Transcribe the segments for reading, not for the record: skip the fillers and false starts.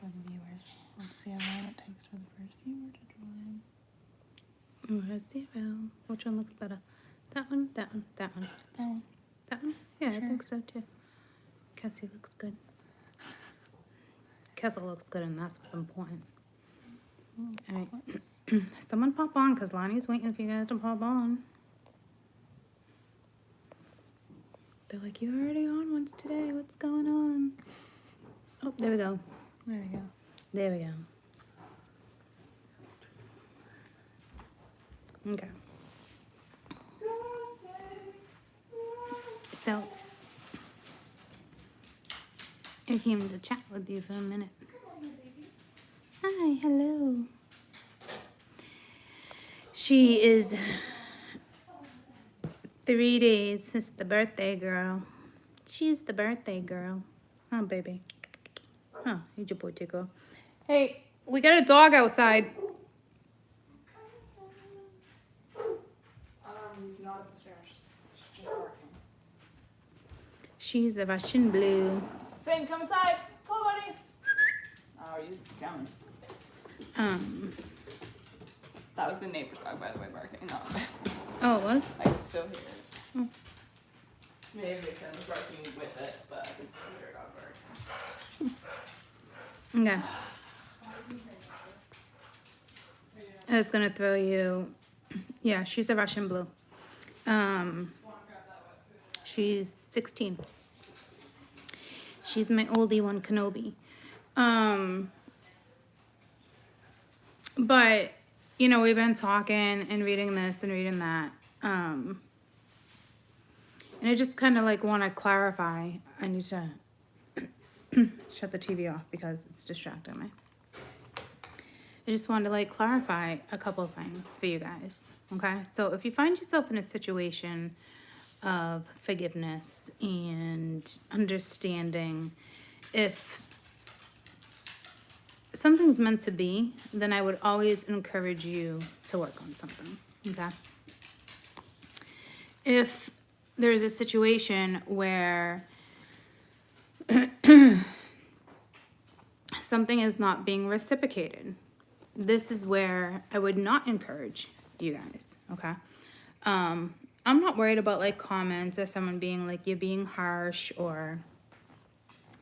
for the viewers. Let's see how long it takes for the first viewer to join. Where's zero? Which one looks better? That one, that one, that one. That one. That one? Yeah, Sure. I think so too. Cassie looks good. Kessel looks good, and that's what's important. All right. Someone pop on, because Lonnie's waiting for you guys to pop on. They're like, you're already on once today. What's going on? Oh, there we go. There we go. There we go. Okay. So, I came to chat with you for a minute. Hi, hello. She is 3 days since the birthday girl. She's the birthday girl. Oh, baby. Oh, here's your boy tickle. Hey, we got a dog outside. He's not upstairs. She's just working. She's a Russian blue. Finn, come inside. Come on, buddy. Oh, he's coming. That was the neighbor's dog, by the way, barking. No. Oh, it was? I can still hear it. Oh. Maybe Finn was barking with it, but I can still hear a dog bark. Okay. I was gonna throw you. Yeah, she's a Russian blue. She's 16. She's my oldie one, Kenobi. But you know, we've been talking and reading this and reading that. And I just kind of like want to clarify. I need to shut the TV off because it's distracting me. I just wanted to like clarify a couple of things for you guys. Okay, so if you find yourself in a situation of forgiveness and understanding, if something's meant to be, then I would always encourage you to work on something. Okay, if there's a situation where something is not being reciprocated, this is where I would not encourage you guys, okay? I'm not worried about like comments or someone being like, you're being harsh or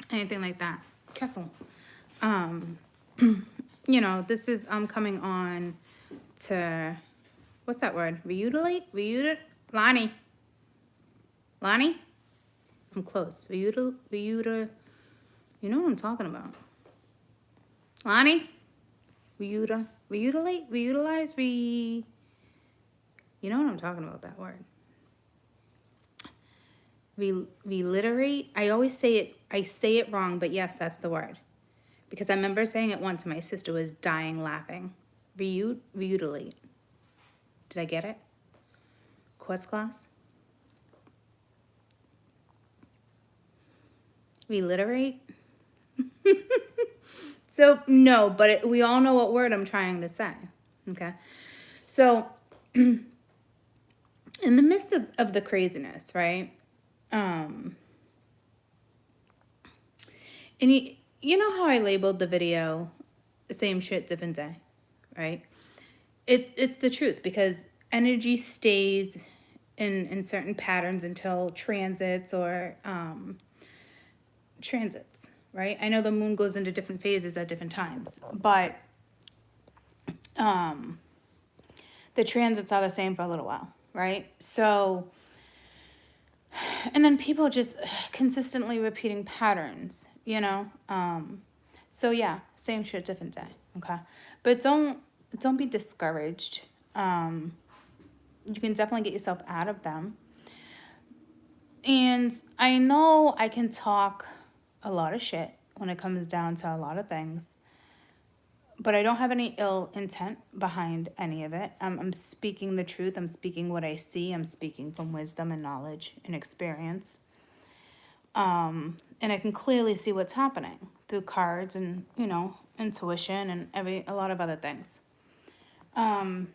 anything like that. Kessel. You know, this is, I'm coming on to, what's that word? Reutilize? Lonnie? I'm close. You know what I'm talking about. Lonnie? You know what I'm talking about, that word. Reliterate. I always say it wrong, but yes, that's the word. Because I remember saying it once and my sister was dying laughing. Reutiliate. Did I get it? Quartz class? Reliterate? So, no, but we all know what word I'm trying to say, okay? So, in the midst of the craziness, right? And you know how I labeled the video, same shit, different day, right? It's the truth, because energy stays in certain patterns until transits or transits, right? I know the moon goes into different phases at different times, but the transits are the same for a little while, right? So, and then people just consistently repeating patterns, you know? So yeah, same shit, different day, okay? But don't be discouraged. You can definitely get yourself out of them. And I know I can talk a lot of shit when it comes down to a lot of things, but I don't have any ill intent behind any of it. I'm speaking the truth. I'm speaking what I see. I'm speaking from wisdom and knowledge and experience. And I can clearly see what's happening through cards and, you know, intuition and a lot of other things. I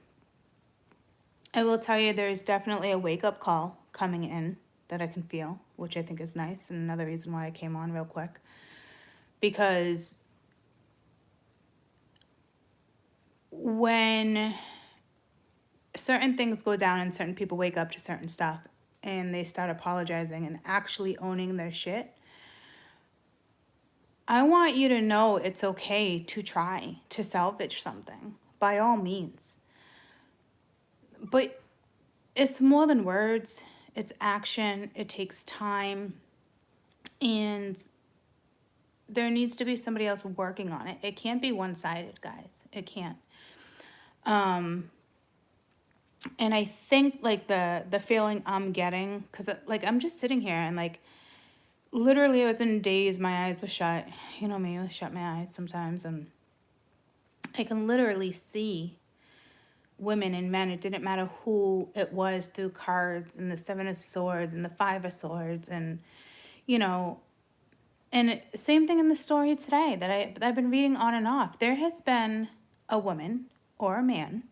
will tell you there's definitely a wake-up call coming in that I can feel, which I think is nice, and another reason why I came on real quick. Because when certain things go down and certain people wake up to certain stuff and they start apologizing and actually owning their shit, I want you to know it's okay to try to salvage something, by all means. But it's more than words, it's action, it takes time, and there needs to be somebody else working on it. It can't be one-sided, guys. It can't. And I think like the feeling I'm getting, because like I'm just sitting here and like literally I was in a daze, my eyes were shut. You know me, I shut my eyes sometimes, and I can literally see women and men, it didn't matter who it was, through cards and the Seven of Swords and the Five of Swords, and you know, and same thing in the story today that I've been reading on and off. There has been a woman or a man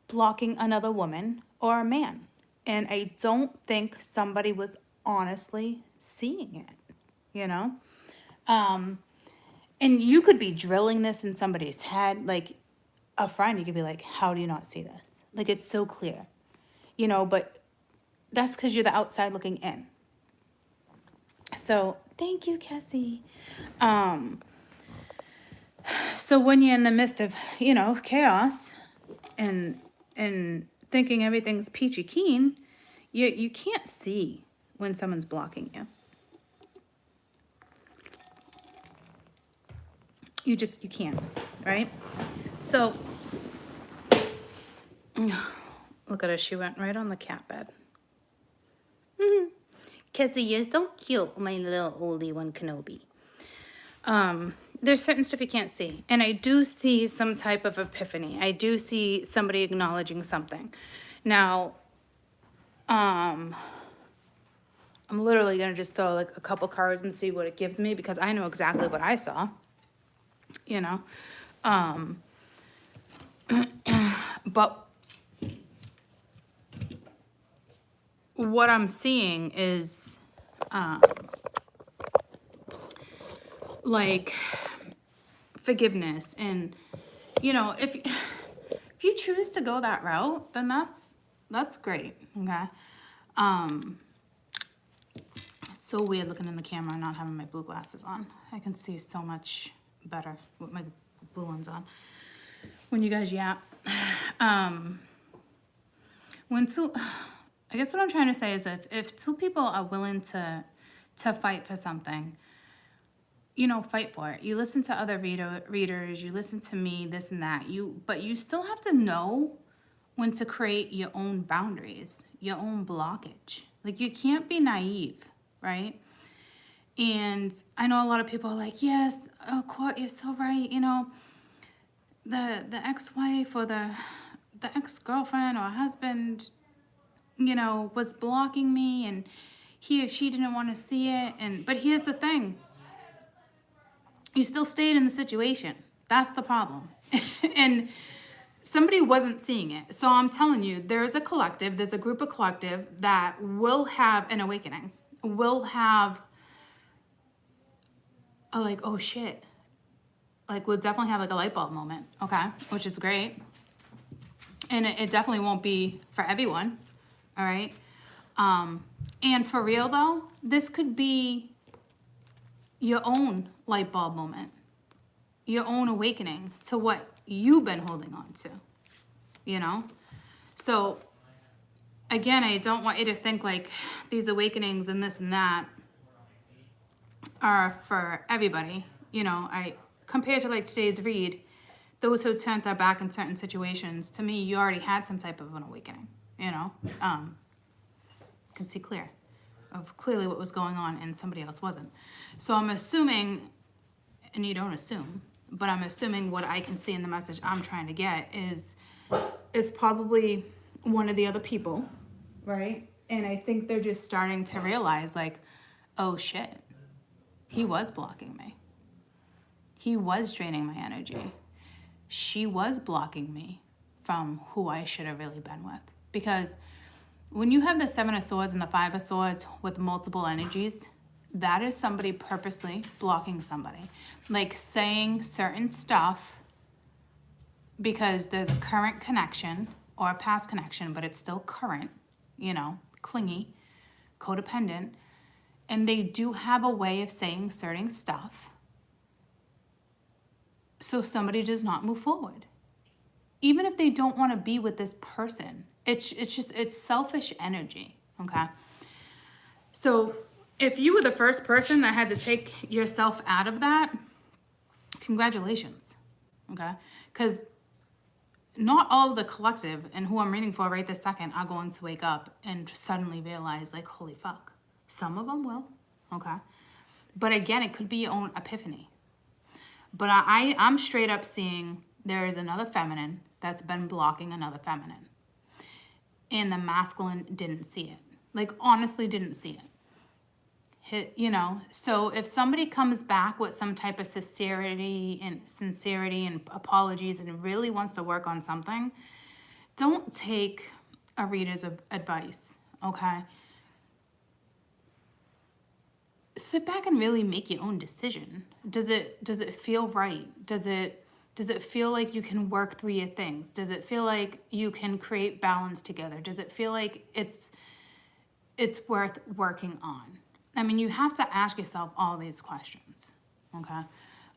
blocking another woman or a man, and I don't think somebody was honestly seeing it, you know. And you could be drilling this in somebody's head, like a friend, you could be like, how do you not see this? Like, it's so clear, you know, but that's because you're the outside looking in. So thank you, Cassie. So when you're in the midst of, you know, chaos and thinking everything's peachy keen, you can't see when someone's blocking you. You can't, right? So, look at her, she went right on the cat bed. Cassie, you're so cute, my little oldie one Kenobi. There's certain stuff you can't see. And I do see some type of epiphany. I do see somebody acknowledging something. Now, I'm literally going to just throw like a couple cards and see what it gives me, because I know exactly what I saw, you know. But what I'm seeing is, like, forgiveness. And, you know, if you choose to go that route, then that's great, okay? It's so weird looking in the camera, not having my blue glasses on. I can see so much better with my blue ones on when you guys yap. I guess what I'm trying to say is if two people are willing to fight for something, you know, fight for it. You listen to other readers, you listen to me, this and that. But you still have to know when to create your own boundaries, your own blockage. Like, you can't be naive, right? And I know a lot of people are like, yes, oh, Court, you're so right. You know, the ex-wife or the ex-girlfriend or husband, you know, was blocking me, and he or she didn't want to see it. But here's the thing. You still stayed in the situation. That's the problem. And somebody wasn't seeing it. So I'm telling you, there's a group of collective that will have an awakening, will have a like, oh shit. Like, we'll definitely have like a light bulb moment, okay? Which is great. And it definitely won't be for everyone, all right? And for real though, this could be your own light bulb moment, your own awakening to what you've been holding on to, you know? So again, I don't want you to think like these awakenings and this and that are for everybody. You know, compared to like today's read, those who turned their back in certain situations, to me, you already had some type of an awakening, you know? Can see clearly what was going on, and somebody else wasn't. So I'm assuming, and you don't assume, but I'm assuming what I can see in the message I'm trying to get is probably one of the other people, right? And I think they're just starting to realize like, oh shit, he was blocking me. He was draining my energy. She was blocking me from who I should have really been with. Because when you have the Seven of Swords and the Five of Swords with multiple energies, that is somebody purposely blocking somebody. Like saying certain stuff because there's a current connection or a past connection, but it's still current, you know, clingy, codependent, and they do have a way of saying certain stuff so somebody does not move forward. Even if they don't want to be with this person, it's selfish energy, okay? So if you were the first person that had to take yourself out of that, congratulations, okay? Because not all of the collective and who I'm reading for right this second are going to wake up and suddenly realize, like, holy fuck. Some of them will, okay? But again, it could be your own epiphany. But I'm straight up seeing there is another feminine that's been blocking another feminine. And the masculine didn't see it. Like, honestly didn't see it. You know, so if somebody comes back with some type of sincerity and apologies and really wants to work on something, don't take a reader's advice, okay? Sit back and really make your own decision. Does it feel right? Does it feel like you can work through your things? Does it feel like you can create balance together? Does it feel like it's worth working on? I mean, you have to ask yourself all these questions, okay?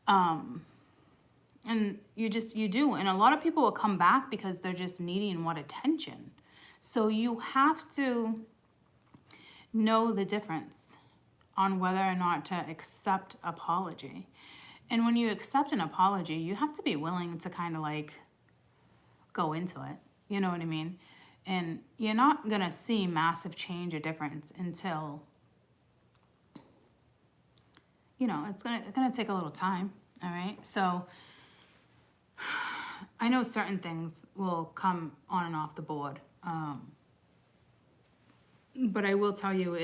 And you do. And a lot of people will come back because they're just needing what attention. So you have to know the difference on whether or not to accept apology. And when you accept an apology, you have to be willing to kind of like go into it. You know what I mean? And you're not going to see massive change or difference until, you know, it's gonna take a little time, all right? So I know certain things will come on and off the board, but I will tell you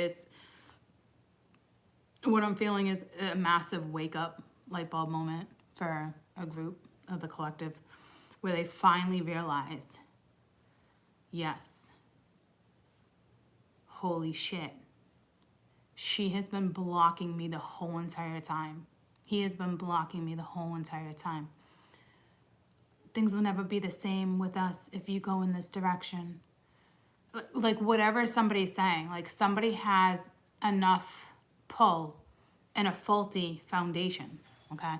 what I'm feeling is a massive wake-up light bulb moment for a group of the collective where they finally realize, yes, holy shit. She has been blocking me the whole entire time. He has been blocking me the whole entire time. Things will never be the same with us if you go in this direction. Like whatever somebody's saying, like somebody has enough pull and a faulty foundation, okay?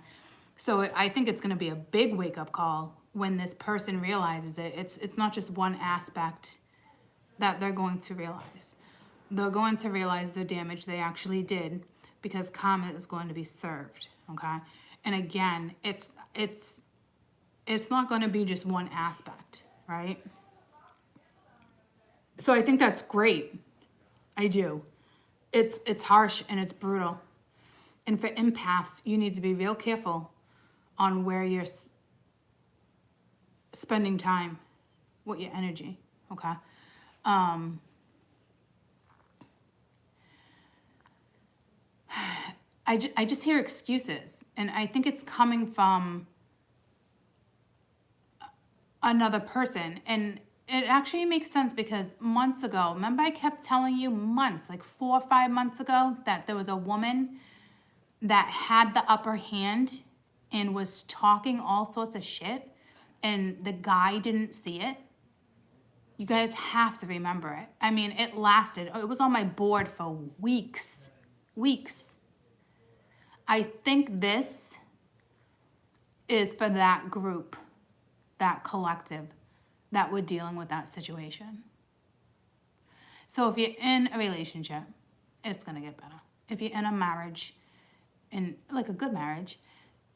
So I think it's gonna be a big wake-up call when this person realizes it. It's not just one aspect that they're going to realize. They're going to realize the damage they actually did because karma is going to be served, okay? And again, it's not going to be just one aspect, right? So I think that's great. I do. It's harsh and it's brutal. And for empaths, you need to be real careful on where you're spending time with your energy, okay? I just hear excuses, and I think it's coming from another person. And it actually makes sense because months ago, remember I kept telling you months, like 4 or 5 months ago, that there was a woman that had the upper hand and was talking all sorts of shit, and the guy didn't see it? You guys have to remember it. I mean, it was on my board for weeks. I think this is for that group, that collective, that we're dealing with that situation. So if you're in a relationship, it's gonna get better. If you're in a marriage, in like a good marriage,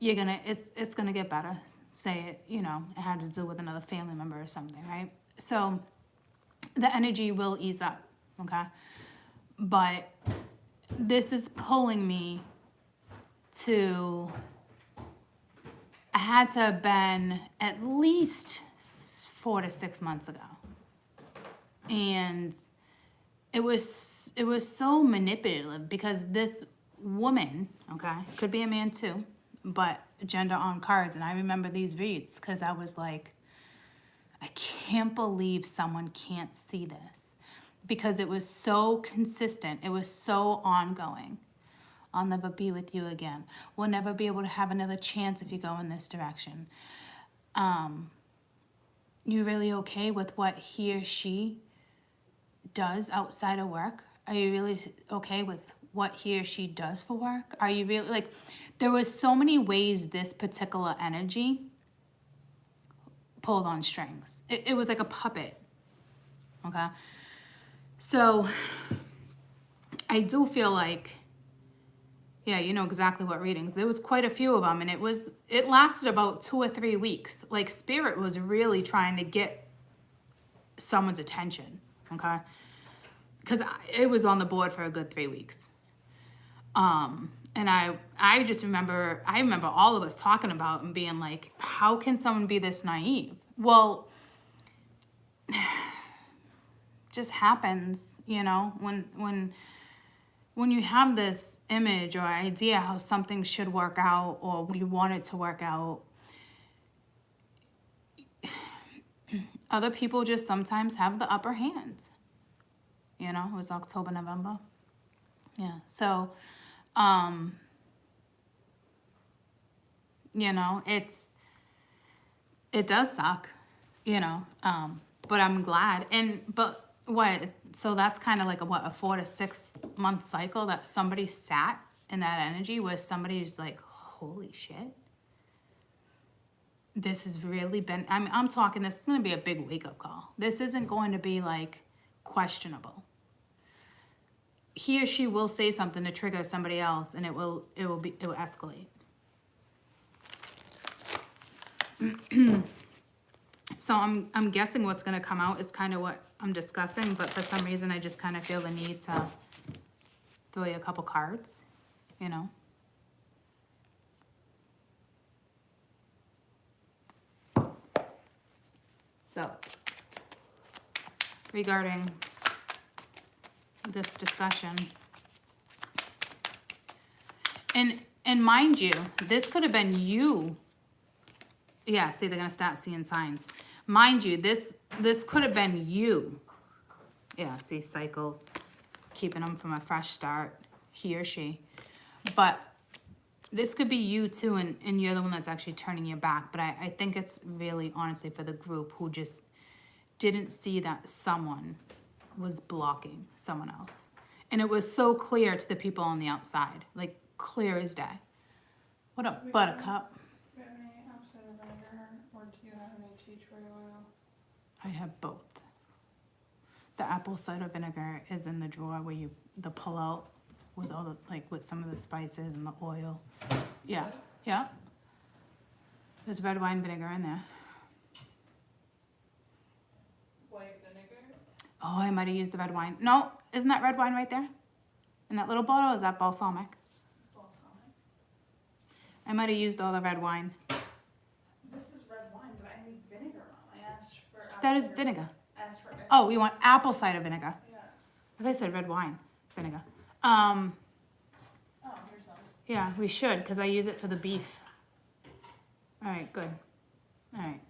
it's gonna get better. Say it, you know, it had to do with another family member or something, right? So the energy will ease up, okay? But this is pulling me to, I had to have been at least 4 to 6 months ago. And it was so manipulative because this woman, okay, could be a man too, but gender on cards. And I remember these reads because I was like, I can't believe someone can't see this, because it was so consistent. It was so ongoing. I'll never be with you again. We'll never be able to have another chance if you go in this direction. you really okay with what he or she does outside of work? Are you really okay with what he or she does for work? Are you really, like, there was so many ways this particular energy pulled on strings. It was like a puppet, okay? So I do feel like, yeah, you know exactly what readings. There was quite a few of them, and it lasted about 2 or 3 weeks. Like, Spirit was really trying to get someone's attention, okay? Because it was on the board for a good 3 weeks. And I just remember, all of us talking about and being like, how can someone be this naive? Well, just happens, you know, when you have this image or idea how something should work out or you want it to work out, other people just sometimes have the upper hand. You know, it was October, November. Yeah, so, you know, it does suck, you know, but I'm glad. But what, so that's kind of like a 4 to 6 month cycle that somebody sat in that energy where somebody's like, holy shit. This has really been, I'm talking, this is going to be a big wake up call. This isn't going to be like questionable. He or she will say something to trigger somebody else, and it will escalate. So I'm guessing what's going to come out is kind of what I'm discussing, but for some reason I just kind of feel the need to throw you a couple cards, you know. So, regarding this discussion, and mind you, this could have been you. Yeah, see, they're gonna start seeing signs. Mind you, this could have been you. Yeah, see, cycles, keeping them from a fresh start, he or she. But this could be you too, and you're the one that's actually turning your back. But I think it's really, honestly, for the group who just didn't see that someone was blocking someone else. And it was so clear to the people on the outside, like clear as day. What up, Buttercup? Do you have any apple cider vinegar, or do you have any tea tree oil? I have both. The apple cider vinegar is in the drawer where the pull out with all the, like, with some of the spices and the oil. Yeah, Yes. yeah. There's red wine vinegar in there. White vinegar? Oh, I might have used the red wine. No, isn't that red wine right there? In that little bottle, is that balsamic? It's balsamic. I might have used all the red wine. This is red wine, but I need vinegar, Mom. I asked for apple That is cider vinegar. Asked for Oh, you want apple cider vinegar? Yeah. I thought I said red wine vinegar. Oh, here's some. Yeah, we should, because I use it for the beef. All right, good. All right.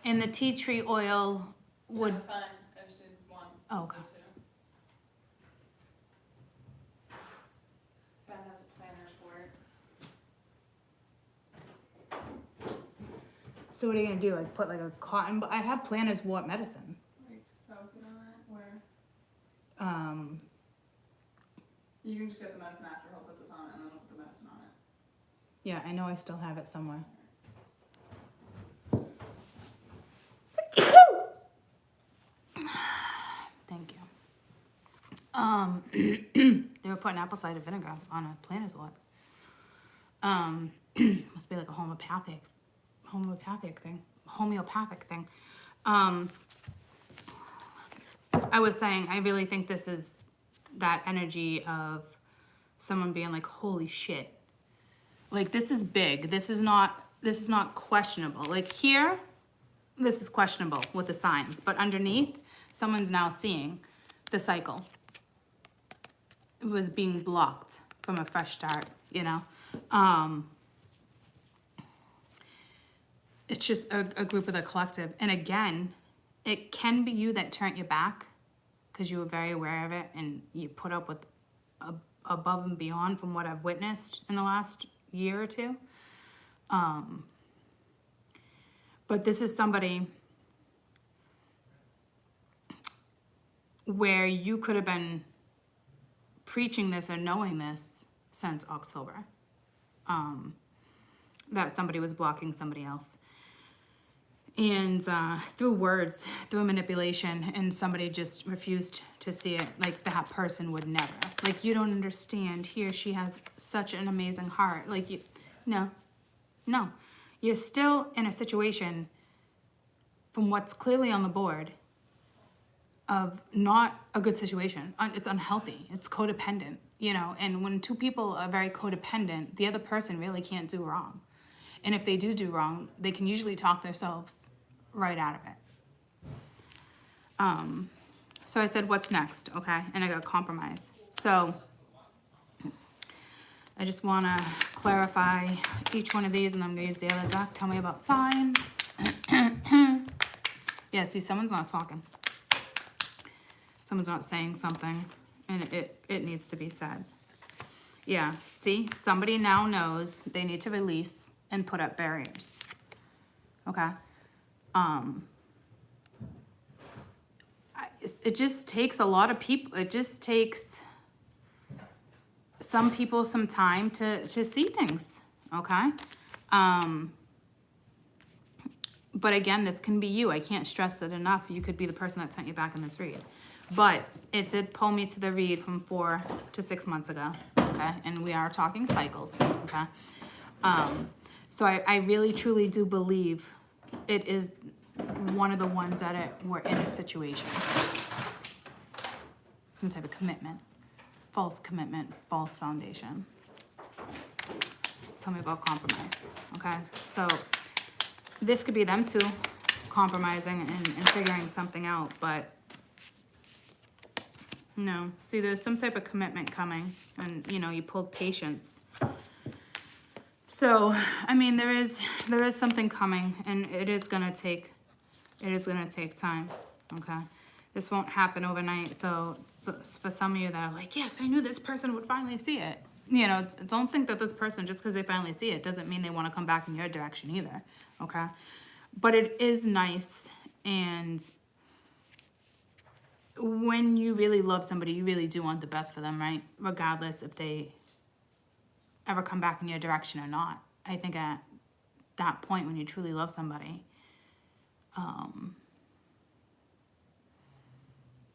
And the tea tree oil would... No, fine. I just need one. Oh, okay. Ben has a planner for it. So what are you going to do? Like put like a cotton... I have planners what medicine. Like soak it on it, where? Um, You can just get the medicine after. He'll put this on it, and then I'll put the medicine on it. yeah, I know I still have it somewhere. Thank you. They were putting apple cider vinegar on a planner's what? Must be like a homeopathic thing. I was saying, I really think this is that energy of someone being like, holy shit. Like, this is big. This is not questionable. Like here, this is questionable with the signs, but underneath, someone's now seeing the cycle. It was being blocked from a fresh start, you know? It's just a group of the collective. And again, it can be you that turned your back because you were very aware of it and you put up with above and beyond from what I've witnessed in the last year or two. But this is somebody where you could have been preaching this or knowing this since October. That somebody was blocking somebody else. And through words, through manipulation, and somebody just refused to see it. Like, that person would never. Like, you don't understand. He or she has such an amazing heart. Like, you, no. You're still in a situation, from what's clearly on the board, of not a good situation. It's unhealthy. It's codependent, you know. And when two people are very codependent, the other person really can't do wrong. And if they do wrong, they can usually talk themselves right out of it. So I said, what's next? Okay. And I got compromise. So I just want to clarify each one of these, and I'm going to use the other deck. Tell me about signs. Yeah, see, someone's not talking. Someone's not saying something, and it needs to be said. Yeah, see, somebody now knows they need to release and put up barriers. Okay. It just takes a lot of people. It just takes some people some time to see things. Okay. But again, this can be you. I can't stress it enough. You could be the person that sent you back in this read. But it did pull me to the read from 4 to 6 months ago. Okay. And we are talking cycles. Okay. So I really, truly do believe it is one of the ones that were in a situation. Some type of commitment. False commitment, false foundation. Tell me about compromise. Okay, so this could be them too, compromising and figuring something out, but no. See, there's some type of commitment coming, and you know, you pulled patience. So, I mean, there is something coming, and it is gonna take time. Okay, this won't happen overnight. So for some of you that are like, yes, I knew this person would finally see it. You know, don't think that this person, just because they finally see it, doesn't mean they want to come back in your direction either. Okay, but it is nice, and when you really love somebody, you really do want the best for them, right? Regardless if they ever come back in your direction or not. I think at that point, when you truly love somebody,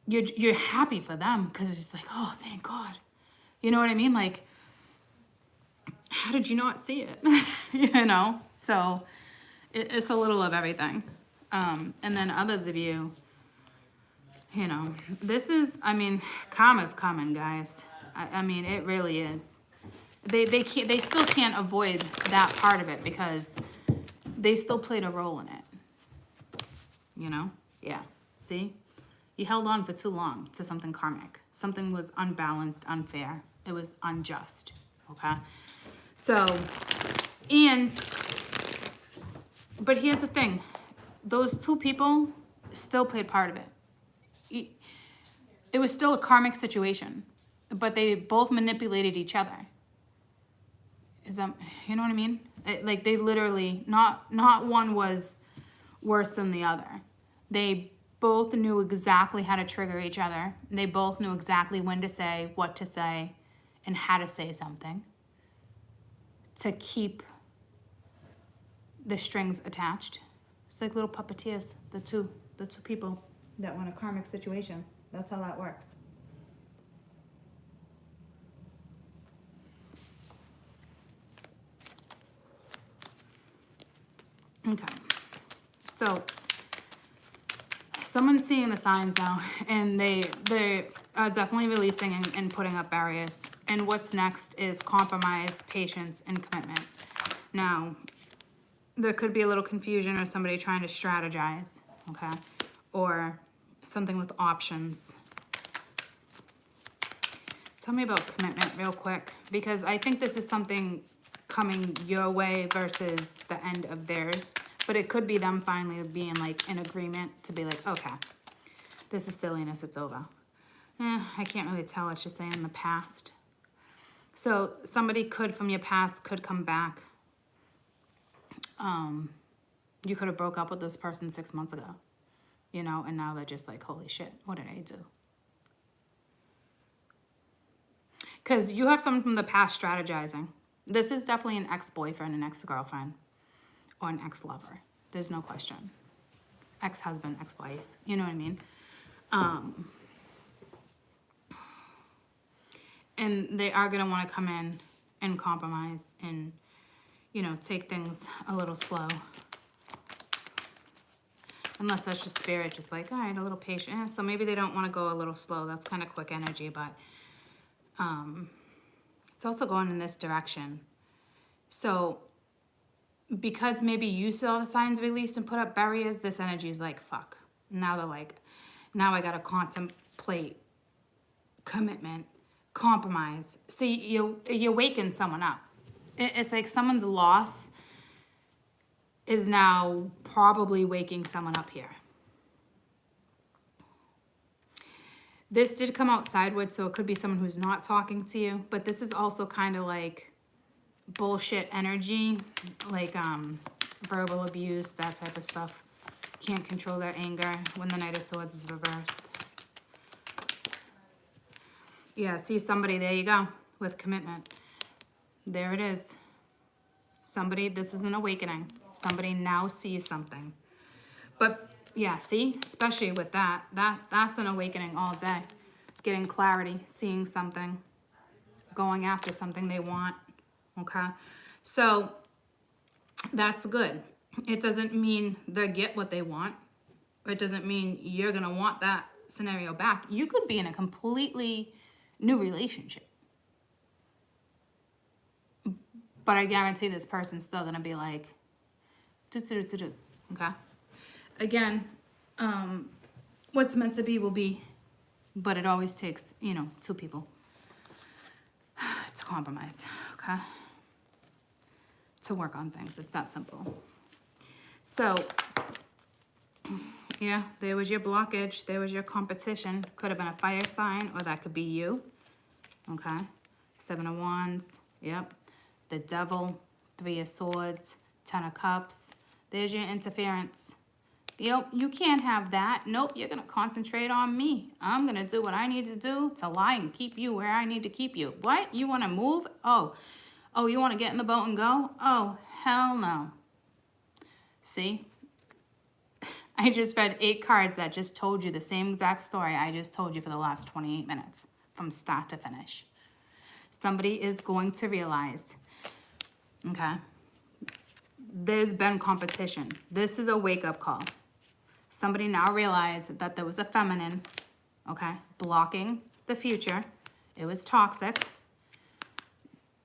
you're happy for them, because it's just like, oh, thank God. You know what I mean? Like, how did you not see it? You know? So it's a little of everything. And then others of you, you know, this is, I mean, karma's coming, guys. I mean, it really is. They still can't avoid that part of it, because they still played a role in it. You know? Yeah. See? You held on for too long to something karmic. Something was unbalanced, unfair. It was unjust. Okay? So, but here's the thing. Those two people still played part of it. It was still a karmic situation, but they both manipulated each other. Is that, you know what I mean? Like, they literally, not one was worse than the other. They both knew exactly how to trigger each other. They both knew exactly when to say, what to say, and how to say something to keep the strings attached. It's like little puppeteers, the two people that were in a karmic situation. That's how that works. Okay, so someone's seeing the signs now, and they are definitely releasing and putting up barriers. And what's next is compromise, patience, and commitment. Now, there could be a little confusion or somebody trying to strategize, okay? Or something with options. Tell me about commitment real quick, because I think this is something coming your way versus the end of theirs. But it could be them finally being like in agreement to be like, okay, this is silliness, it's over. I can't really tell, it's just saying in the past. So somebody could, from your past, could come back. You could have broke up with this person 6 months ago, you know, and now they're just like, holy shit, what did I do? Because you have someone from the past strategizing. This is definitely an ex-boyfriend, an ex-girlfriend, or an ex-lover. There's no question. Ex-husband, ex-wife, you know what I mean? And they are going to want to come in and compromise and, you know, take things a little slow. Unless that's just spirit, just like, all right, a little patient. So maybe they don't want to go a little slow. That's kind of quick energy, but it's also going in this direction. So because maybe you saw the signs released and put up barriers, this energy is like, fuck. Now they're like, now I got to contemplate commitment, compromise. See, you're waking someone up. It's like someone's loss is now probably waking someone up here. This did come out sideways, so it could be someone who's not talking to you, but this is also kind of like bullshit energy, like verbal abuse, that type of stuff. Can't control their anger when the Knight of Swords is reversed. Yeah, see somebody, there you go, with commitment. There it is. Somebody, this is an awakening. Somebody now sees something. But yeah, see, especially with that's an awakening all day. Getting clarity, seeing something, going after something they want, okay? So that's good. It doesn't mean they get what they want. It doesn't mean you're gonna want that scenario back. You could be in a completely new relationship. But I guarantee this person's still gonna be like, okay? Again, what's meant to be will be, but it always takes, you know, two people to compromise, okay? To work on things, it's that simple. So, yeah, there was your blockage, there was your competition. Could have been a fire sign, or that could be you, okay? 7 of Wands, yep. The Devil, 3 of Swords, 10 of Cups. There's your interference. Yep, you can't have that. Nope, you're going to concentrate on me. I'm going to do what I need to do to lie and keep you where I need to keep you. What? You want to move? Oh, you want to get in the boat and go? Oh, hell no. See? I just read 8 cards that just told you the same exact story I just told you for the last 28 minutes, from start to finish. Somebody is going to realize, okay, there's been competition. This is a wake-up call. Somebody now realized that there was a feminine, okay, blocking the future. It was toxic.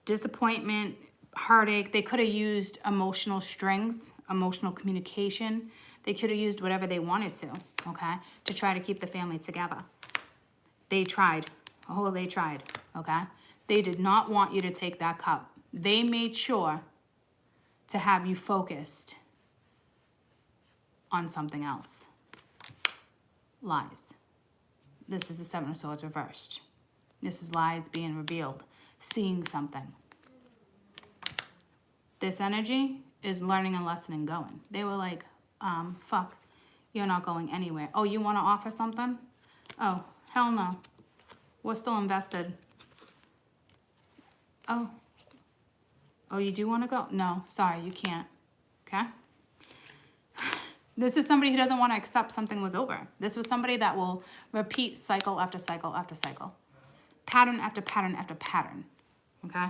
Disappointment, heartache. They could have used emotional strings, emotional communication. They could have used whatever they wanted to, okay, to try to keep the family together. They tried. Oh, they tried, okay? They did not want you to take that cup. They made sure to have you focused on something else. Lies. This is the 7 of Swords reversed. This is lies being revealed. Seeing something. This energy is learning a lesson and going. They were like, fuck, you're not going anywhere. Oh, you want to offer something? Oh, hell no. We're still invested. Oh, you do want to go? No, sorry, you can't. Okay? This is somebody who doesn't want to accept something was over. This was somebody that will repeat cycle after cycle after cycle. Pattern after pattern after pattern. Okay?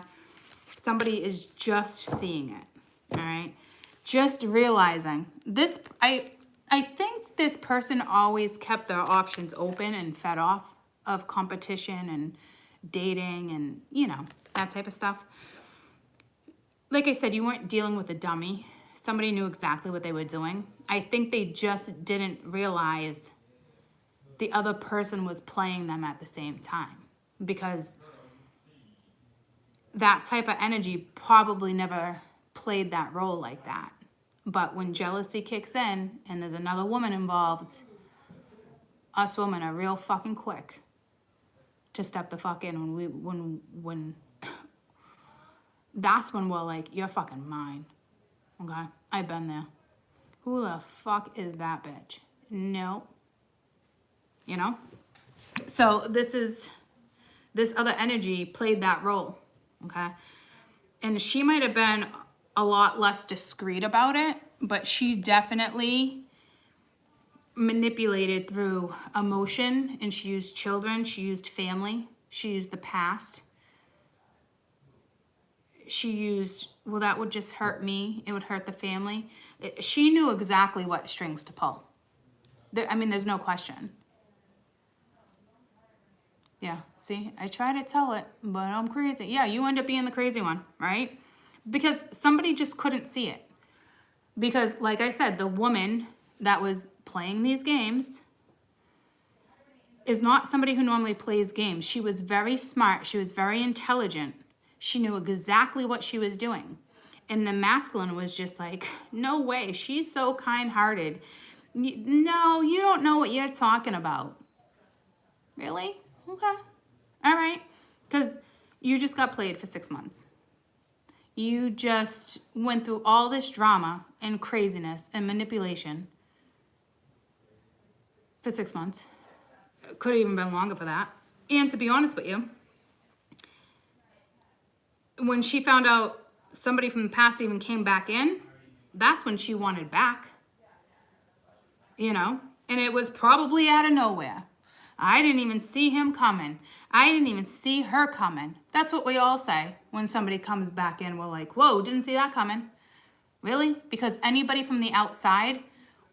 Somebody is just seeing it. All right? Just realizing this. I think this person always kept their options open and fed off of competition and dating and, you know, that type of stuff. Like I said, you weren't dealing with a dummy. Somebody knew exactly what they were doing. I think they just didn't realize the other person was playing them at the same time, because that type of energy probably never played that role like that. But when jealousy kicks in and there's another woman involved, us women are real fucking quick to step the fuck in when that's when we're like, you're fucking mine. Okay? I've been there. Who the fuck is that bitch? No. You know? So this other energy played that role. Okay? And she might have been a lot less discreet about it, but she definitely manipulated through emotion, and she used children, she used family, she used the past. She used, well, that would just hurt me. It would hurt the family. She knew exactly what strings to pull. I mean, there's no question. Yeah, see, I try to tell it, but I'm crazy. Yeah, you end up being the crazy one, right? Because somebody just couldn't see it. Because, like I said, the woman that was playing these games is not somebody who normally plays games. She was very smart. She was very intelligent. She knew exactly what she was doing. And the masculine was just like, no way, she's so kind-hearted. No, you don't know what you're talking about. Really? Okay. All right. Because you just got played for 6 months. You just went through all this drama and craziness and manipulation for 6 months. Could have even been longer for that. And to be honest with you, when she found out somebody from the past even came back in, that's when she wanted back. You know? And it was probably out of nowhere. I didn't even see him coming. I didn't even see her coming. That's what we all say when somebody comes back in. We're like, whoa, didn't see that coming. Really? Because anybody from the outside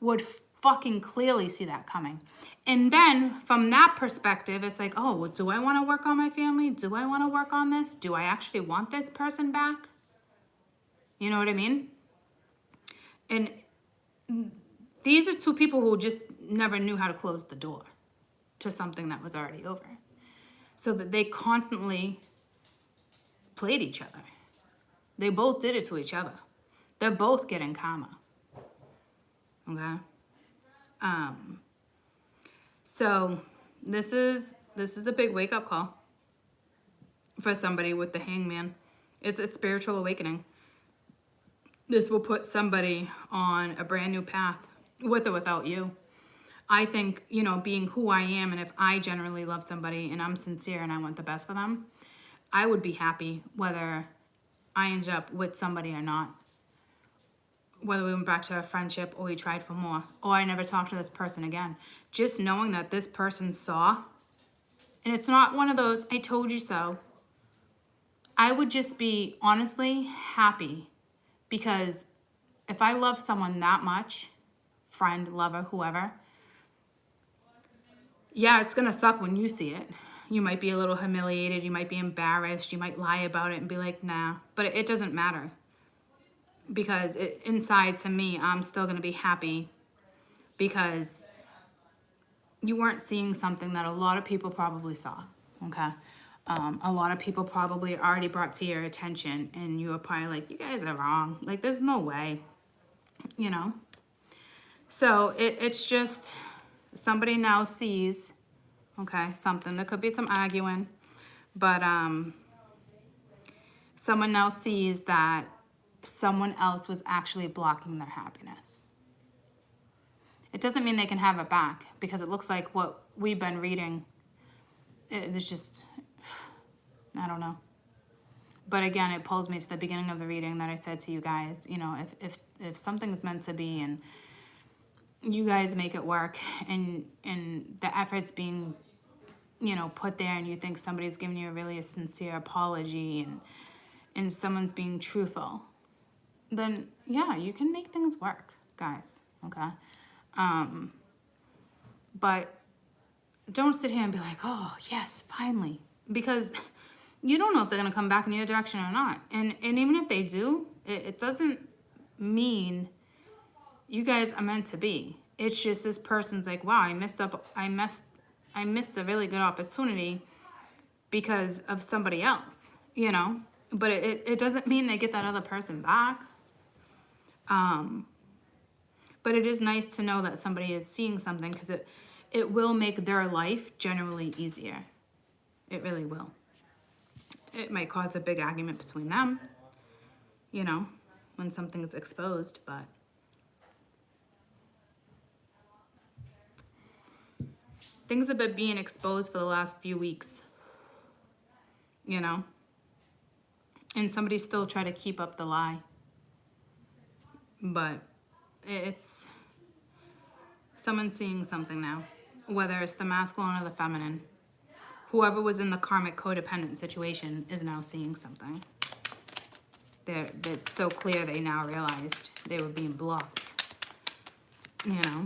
would fucking clearly see that coming. And then from that perspective, it's like, oh, well, do I want to work on my family? Do I want to work on this? Do I actually want this person back? You know what I mean? And these are two people who just never knew how to close the door to something that was already over. So that they constantly played each other. They both did it to each other. They're both getting karma. Okay? So this is a big wake-up call for somebody with the Hangman. It's a spiritual awakening. This will put somebody on a brand new path, with or without you. I think, you know, being who I am, and if I generally love somebody and I'm sincere and I want the best for them, I would be happy whether I end up with somebody or not. Whether we went back to a friendship or we tried for more, or I never talked to this person again. Just knowing that this person saw, and it's not one of those, I told you so. I would just be honestly happy, because if I love someone that much, friend, lover, whoever, yeah, it's gonna suck when you see it. You might be a little humiliated, you might be embarrassed, you might lie about it and be like, nah, but it doesn't matter. Because inside, to me, I'm still gonna be happy, because you weren't seeing something that a lot of people probably saw, okay? A lot of people probably already brought to your attention, and you were probably like, you guys are wrong. Like, there's no way, you know? So it's just somebody now sees, okay, something. There could be some arguing, but someone now sees that someone else was actually blocking their happiness. It doesn't mean they can have it back, because it looks like what we've been reading, there's just, I don't know. But again, it pulls me to the beginning of the reading that I said to you guys, you know, if something's meant to be and you guys make it work, and the effort's being, you know, put there, and you think somebody's giving you a sincere apology, and someone's being truthful, then yeah, you can make things work, guys, okay? But don't sit here and be like, oh, yes, finally. Because you don't know if they're going to come back in your direction or not. And even if they do, it doesn't mean you guys are meant to be. It's just this person's like, wow, I missed a really good opportunity because of somebody else, you know? But it doesn't mean they get that other person back. But it is nice to know that somebody is seeing something, because it will make their life generally easier. It really will. It might cause a big argument between them. you know, when something's exposed, but things have been being exposed for the last few weeks, you know, and somebody's still trying to keep up the lie, but it's someone's seeing something now, whether it's the masculine or the feminine. Whoever was in the karmic codependent situation is now seeing something. It's so clear they now realized they were being blocked, you know.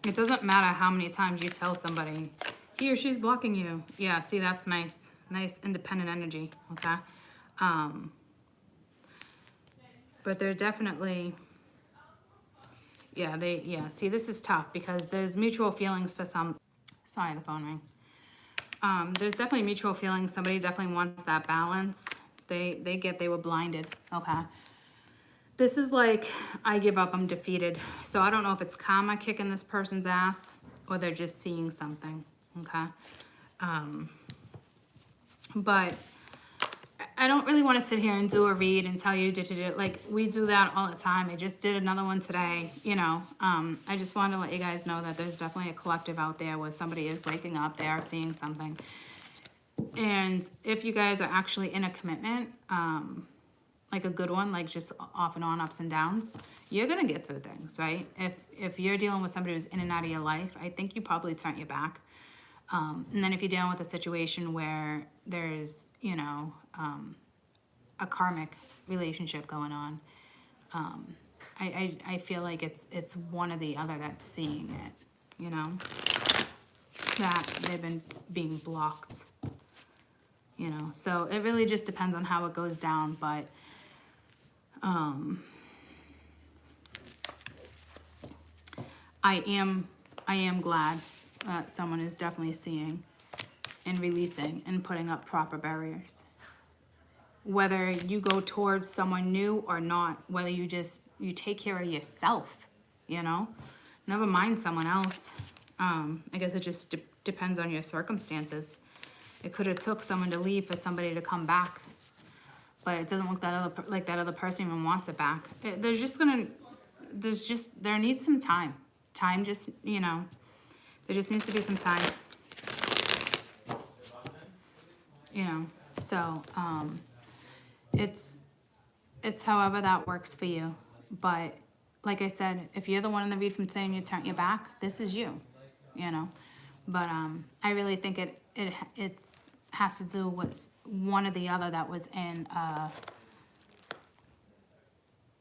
It doesn't matter how many times you tell somebody, he or she's blocking you. Yeah, see, that's nice. Nice independent energy, okay? But they're definitely, see, this is tough because there's mutual feelings for some. Sorry, the phone rang. There's definitely mutual feelings. Somebody definitely wants that balance. They were blinded, okay? This is like, I give up, I'm defeated. So I don't know if it's karma kicking this person's ass or they're just seeing something, okay? But I don't really want to sit here and do a read and tell you, like, we do that all the time. I just did another one today, you know. I just wanted to let you guys know that there's definitely a collective out there where somebody is waking up, they are seeing something. And if you guys are actually in a commitment, like a good one, like just off and on, ups and downs, you're gonna get through things, right? If you're dealing with somebody who's in and out of your life, I think you probably turn your back. And then if you're dealing with a situation where there's, you know, a karmic relationship going on, I feel like it's one or the other that's seeing it, you know, that they've been being blocked, you know. So it really just depends on how it goes down, but I am glad that someone is definitely seeing and releasing and putting up proper barriers. Whether you go towards someone new or not, whether you take care of yourself, you know, never mind someone else. I guess it just depends on your circumstances. It could have took someone to leave for somebody to come back, but it doesn't look like that other person even wants it back. There needs some time. Time just, you know, there just needs to be some time, you know. So it's however that works for you. But like I said, if you're the one in the read from saying you turn your back, this is you, you know. But I really think it has to do with one or the other that was in a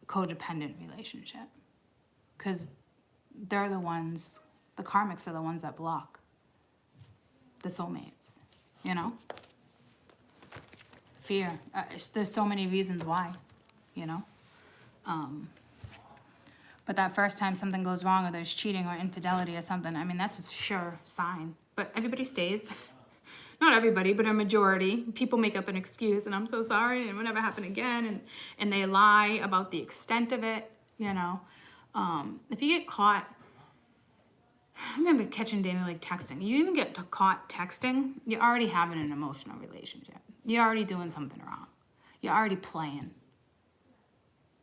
codependent relationship, because they're the ones, the karmics are the ones that block the soulmates, you know. Fear, there's so many reasons why, you know. But that first time something goes wrong or there's cheating or infidelity or something, I mean, that's a sure sign. But everybody stays. Not everybody, but a majority. People make up an excuse, and I'm so sorry, and it will never happen again, and they lie about the extent of it, you know. If you get caught, I remember catching Dana like texting. You even get caught texting, you're already having an emotional relationship. You're already doing something wrong. You're already playing,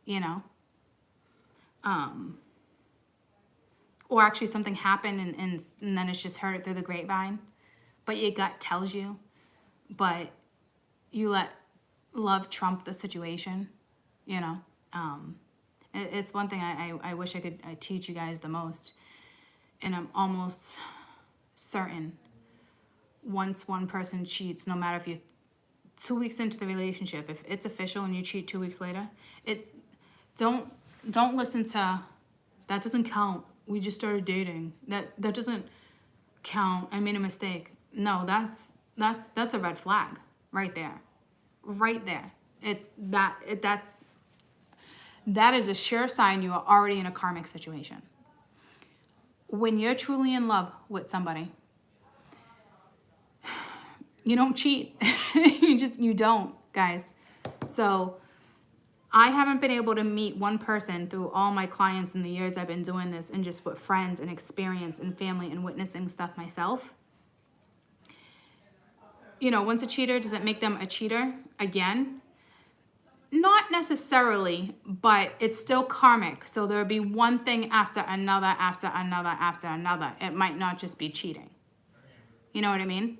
you know. Or actually something happened and then it's just heard through the grapevine, but your gut tells you, but you let love trump the situation, you know. It's one thing I wish I could teach you guys the most, and I'm almost certain once one person cheats, no matter if you're 2 weeks into the relationship, if it's official and you cheat 2 weeks later, don't listen to, that doesn't count, we just started dating, that doesn't count, I made a mistake. No, that's a red flag right there. That is a sure sign you are already in a karmic situation. When you're truly in love with somebody, you don't cheat. you don't, guys. So I haven't been able to meet one person through all my clients in the years I've been doing this, and just with friends and experience and family and witnessing stuff myself. You know, once a cheater, does it make them a cheater again? Not necessarily, but it's still karmic. So there'll be one thing after another, after another, after another. It might not just be cheating. You know what I mean?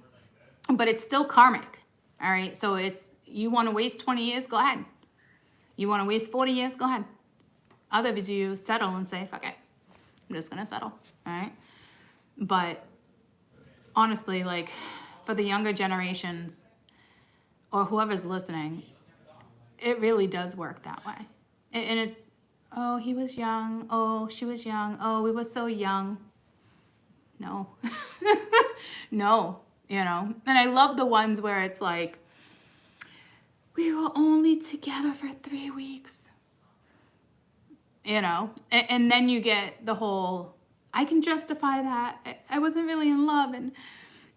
But it's still karmic. All right. So it's, you want to waste 20 years? Go ahead. You want to waste 40 years? Go ahead. Others, you settle and say, fuck it. I'm just going to settle. All right. But honestly, like for the younger generations or whoever's listening, it really does work that way. And it's, oh, he was young. Oh, she was young. Oh, we were so young. No. No, you know. And I love the ones where it's like, we were only together for 3 weeks. You know. And then you get the whole, I can justify that. I wasn't really in love. And,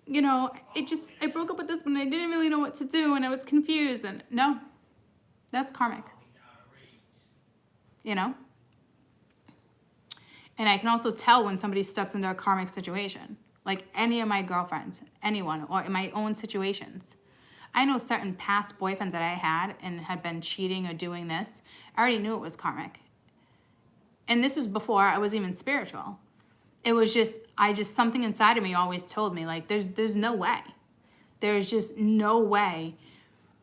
you know, I broke up with this one. I didn't really know what to do. And I was confused. And no. That's karmic, you know? And I can also tell when somebody steps into a karmic situation, like any of my girlfriends, anyone, or in my own situations. I know certain past boyfriends that I had and had been cheating or doing this. I already knew it was karmic. And this was before I was even spiritual. It was just, something inside of me always told me, like, there's no way. There's just no way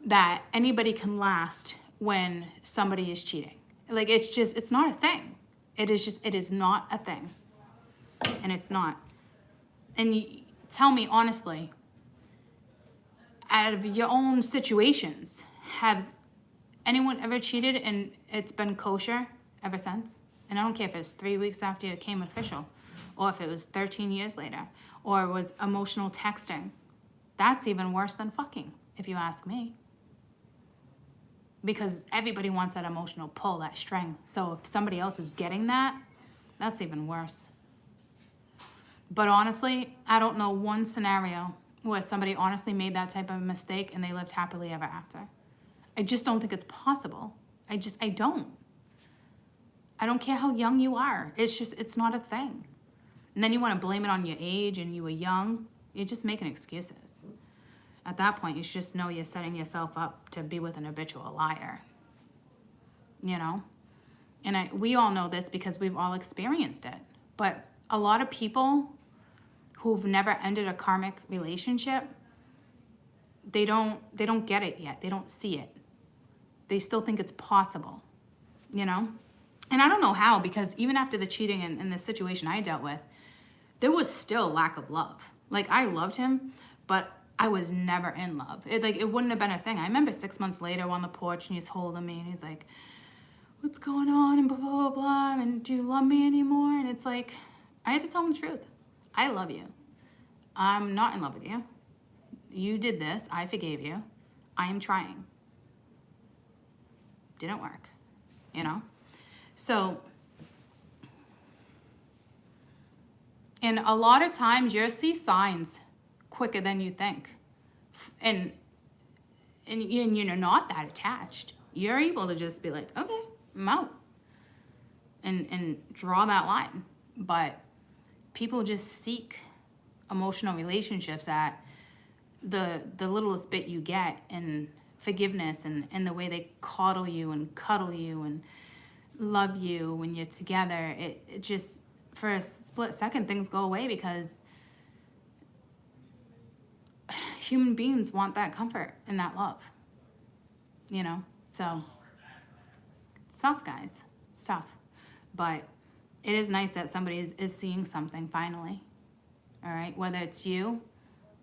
that anybody can last when somebody is cheating. Like, it's not a thing. It is not a thing. And it's not. And tell me honestly, out of your own situations, has anyone ever cheated and it's been kosher ever since? And I don't care if it's 3 weeks after it came official, or if it was 13 years later, or it was emotional texting. That's even worse than fucking, if you ask me. Because everybody wants that emotional pull, that string. So if somebody else is getting that, that's even worse. But honestly, I don't know one scenario where somebody honestly made that type of mistake and they lived happily ever after. I just don't think it's possible. I don't. I don't care how young you are. It's not a thing. And then you want to blame it on your age and you were young. You're just making excuses. At that point, you should just know you're setting yourself up to be with an habitual liar. You know? And we all know this because we've all experienced it. But a lot of people who've never ended a karmic relationship, they don't get it yet. They don't see it. They still think it's possible. You know? And I don't know how, because even after the cheating and the situation I dealt with, there was still lack of love. Like, I loved him, but I was never in love. It wouldn't have been a thing. I remember 6 months later on the porch and he's holding me and he's like, what's going on? And blah, blah, blah, blah. And do you love me anymore? And it's like, I had to tell him the truth. I love you. I'm not in love with you. You did this. I forgave you. I am trying. Didn't work, you know? So, and a lot of times you'll see signs quicker than you think. And you're not that attached. You're able to just be like, okay, I'm out. And draw that line. But people just seek emotional relationships at the littlest bit you get, and forgiveness and the way they coddle you and cuddle you and love you when you're together. It just, for a split second, things go away because human beings want that comfort and that love, you know? So it's tough, guys. It's tough. But it is nice that somebody is seeing something finally, all right? Whether it's you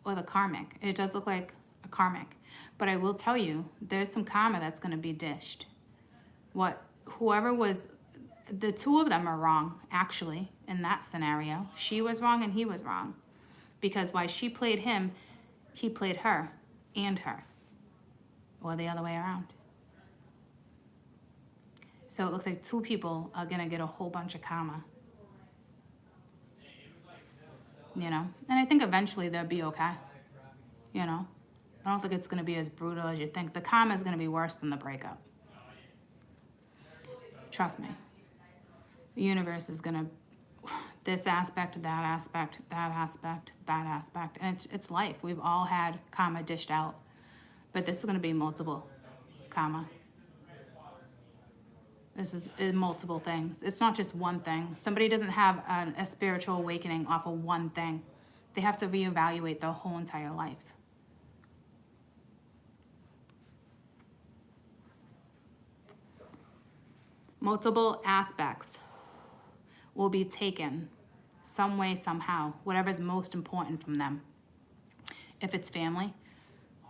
or the karmic. It does look like a karmic. But I will tell you, there's some karma that's going to be dished. Whoever was, the two of them are wrong, actually, in that scenario. She was wrong and he was wrong. Because while she played him, he played her and her. Or the other way around. So it looks like two people are going to get a whole bunch of karma. You know? And I think eventually they'll be okay. You know? I don't think it's going to be as brutal as you think. The karma is going to be worse than the breakup. Trust me. The universe is going to... This aspect, that aspect, that aspect, that aspect. And it's life. We've all had karma dished out. But this is going to be multiple karma. This is multiple things. It's not just one thing. Somebody doesn't have a spiritual awakening off of one thing. They have to reevaluate their whole entire life. Multiple aspects will be taken some way, somehow, whatever's most important from them. If it's family,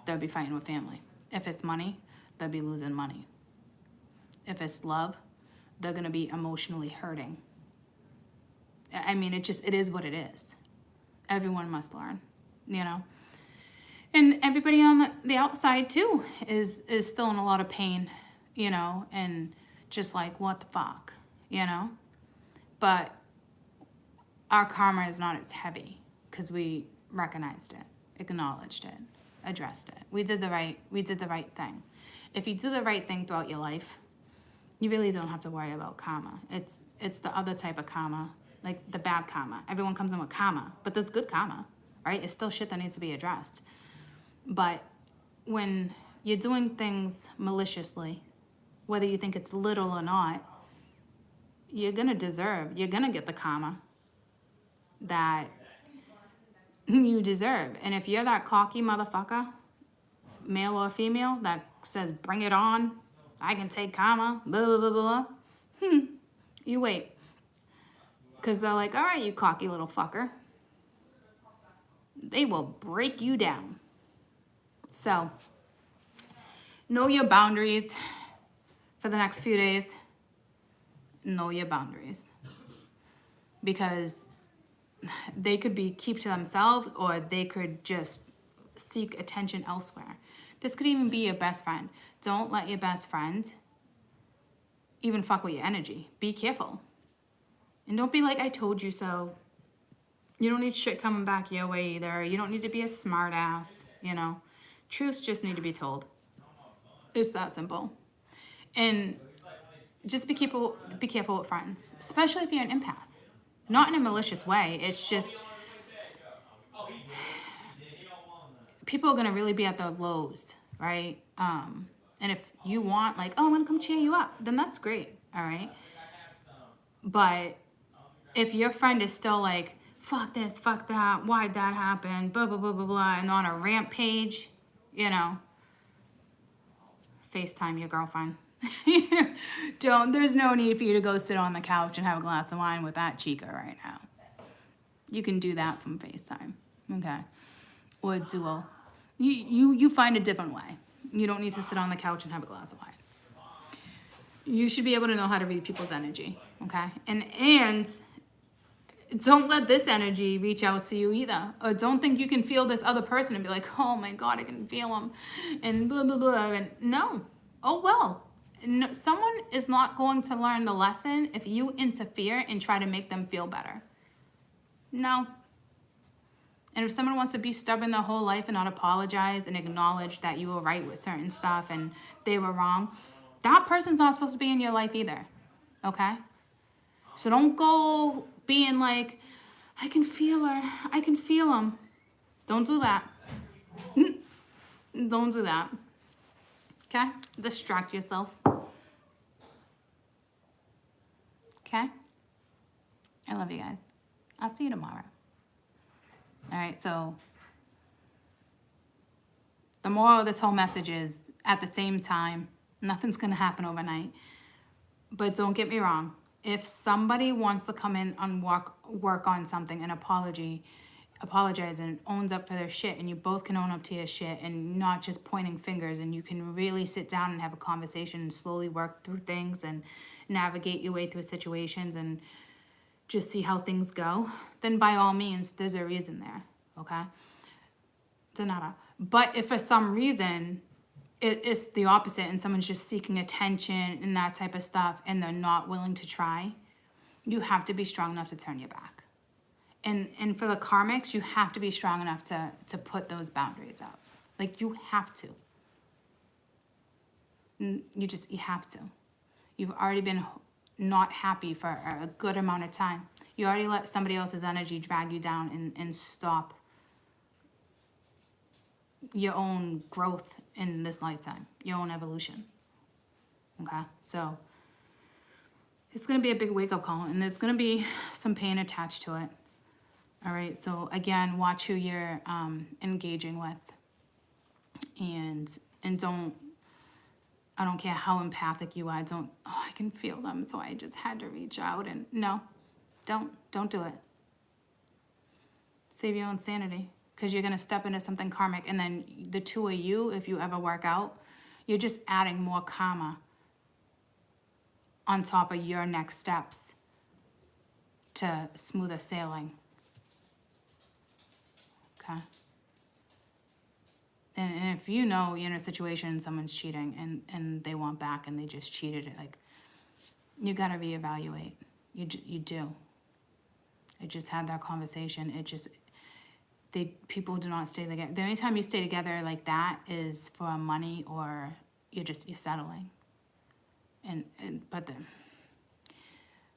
they'll be fighting with family. If it's money, they'll be losing money. If it's love, they're going to be emotionally hurting. I mean, it is what it is. Everyone must learn, you know? And everybody on the outside, too, is still in a lot of pain, you know? And just like, what the fuck, you know? But our karma is not as heavy because we recognized it, acknowledged it, addressed it. We did the right thing. If you do the right thing throughout your life, you really don't have to worry about karma. It's the other type of karma, like the bad karma. Everyone comes in with karma, but there's good karma, right? It's still shit that needs to be addressed. But when you're doing things maliciously, whether you think it's little or not, you're gonna get the karma that you deserve. And if you're that cocky motherfucker, male or female, that says, bring it on, I can take karma, blah, blah, blah, blah, you wait. Because they're like, all right, you cocky little fucker. They will break you down. So, know your boundaries for the next few days. Know your boundaries. Because they could be keep to themselves, or they could just seek attention elsewhere. This could even be your best friend. Don't let your best friend even fuck with your energy. Be careful. And don't be like, I told you so. You don't need shit coming back your way either. You don't need to be a smart ass, you know. Truths just need to be told. It's that simple. And just be careful with friends, especially if you're an empath. Not in a malicious way. It's just people are going to really be at their lows, right? And if you want, like, oh, I'm going to come cheer you up, then that's great, all right? But if your friend is still like, fuck this, fuck that, why'd that happen, blah, blah, blah, blah, blah, and on a rampage, you know, FaceTime your girlfriend. There's no need for you to go sit on the couch and have a glass of wine with that chica right now. You can do that from FaceTime, okay? Or Duo. You find a different way. You don't need to sit on the couch and have a glass of wine. You should be able to know how to read people's energy, okay? And don't let this energy reach out to you either. Or don't think you can feel this other person and be like, oh my God, I can feel him, and blah, blah, blah. And no. Oh, well. No, someone is not going to learn the lesson if you interfere and try to make them feel better. No. And if someone wants to be stubborn their whole life and not apologize and acknowledge that you were right with certain stuff and they were wrong, that person's not supposed to be in your life either. Okay? So don't go being like, I can feel her. I can feel him. Don't do that. Don't do that. Okay? Distract yourself. Okay? I love you guys. I'll see you tomorrow. All right, so the moral of this whole message is, at the same time, nothing's going to happen overnight. But don't get me wrong. If somebody wants to come in and work on something and apologize and owns up for their shit, and you both can own up to your shit and not just pointing fingers, and you can really sit down and have a conversation and slowly work through things and navigate your way through situations and just see how things go, then by all means, there's a reason there, okay? Danada. But if for some reason it's the opposite and someone's just seeking attention and that type of stuff and they're not willing to try, you have to be strong enough to turn your back. And for the karmics, you have to be strong enough to put those boundaries up. Like, you have to. You have to. You've already been not happy for a good amount of time. You already let somebody else's energy drag you down and stop your own growth in this lifetime, your own evolution. Okay? So it's going to be a big wake-up call, and there's going to be some pain attached to it. All right, so again, watch who you're engaging with, and I don't care how empathic you are, I can feel them, so I just had to reach out, and no, don't do it. Save your own sanity, because you're going to step into something karmic, and then the two of you, if you ever work out, you're just adding more karma on top of your next steps to smoother sailing. Okay? And if you know you're in a situation, someone's cheating, and they want back, and they just cheated, like, you got to reevaluate. You do. I just had that conversation. People do not stay together. The only time you stay together like that is for money, or you're settling. But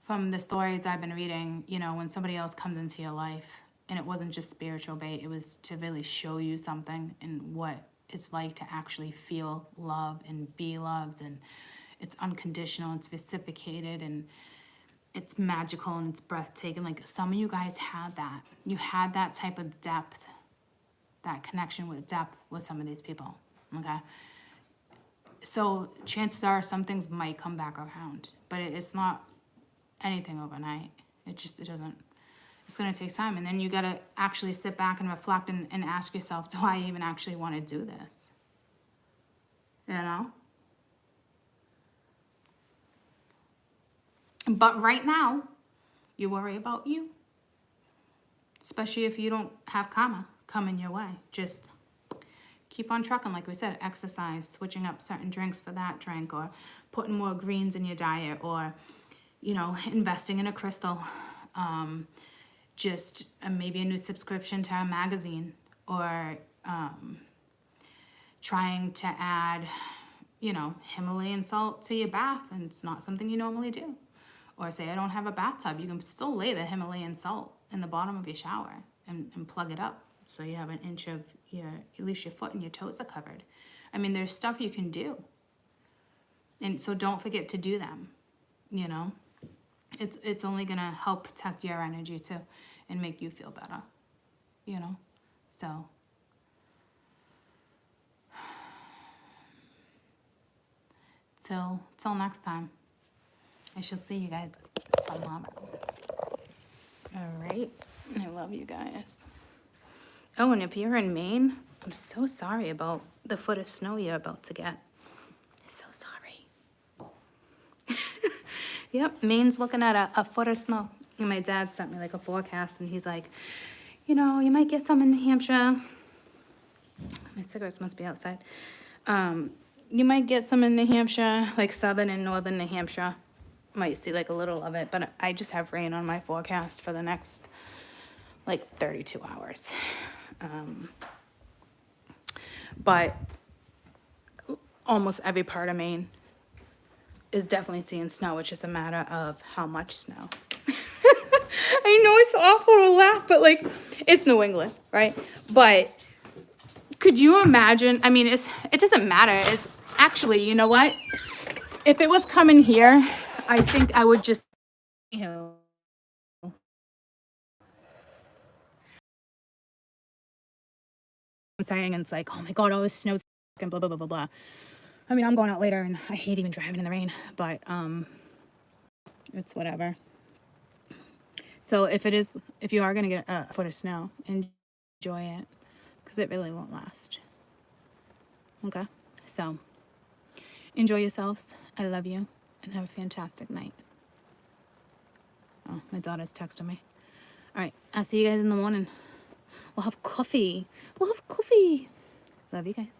from the stories I've been reading, when somebody else comes into your life, and it wasn't just spiritual bait, it was to really show you something and what it's like to actually feel love and be loved, and it's unconditional, it's reciprocated, and it's magical, and it's breathtaking. Like, some of you guys had that. You had that type of depth, that connection with depth with some of these people, okay? So chances are some things might come back around, but it's not anything overnight. It doesn't. It's going to take time, and then you got to actually sit back and reflect and ask yourself, do I even actually want to do this? But right now, you worry about you. Especially if you don't have karma coming your way. Just keep on trucking, like we said. Exercise, switching up certain drinks for that drink, or putting more greens in your diet, or, investing in a crystal. Just maybe a new subscription to a magazine, or trying to add, Himalayan salt to your bath, and it's not something you normally do. Or say, I don't have a bathtub. You can still lay the Himalayan salt in the bottom of your shower and plug it up, so you have an inch of at least your foot and your toes are covered. I mean, there's stuff you can do. And so don't forget to do them, It's only going to help protect your energy too, and make you feel better, So till next time. I shall see you guys tomorrow. All right. I love you guys. Oh, and if you're in Maine, I'm so sorry about the foot of snow you're about to get. I'm so sorry. Yep, Maine's looking at a foot of snow. And my dad sent me like a forecast, and he's like, you might get some in New Hampshire. My cigarettes must be outside. You might get some in New Hampshire, like southern and northern New Hampshire. Might see like a little of it, but I just have rain on my forecast for the next like 32 hours. But almost every part of Maine is definitely seeing snow. It's just a matter of how much snow. I know it's awful to laugh, but like, it's New England, right? But could you imagine? I mean, it doesn't matter. It's actually, you know what? If it was coming here, I think I would just, I'm saying, and it's like, oh my God, all this snow's and blah, blah, blah, blah, blah. I mean, I'm going out later, and I hate even driving in the rain, but it's whatever. So if you are going to get a foot of snow, enjoy it, because it really won't last. Okay? So enjoy yourselves. I love you, and have a fantastic night. Oh, my daughter's texting me. All right, I'll see you guys in the morning. We'll have coffee. Love you guys.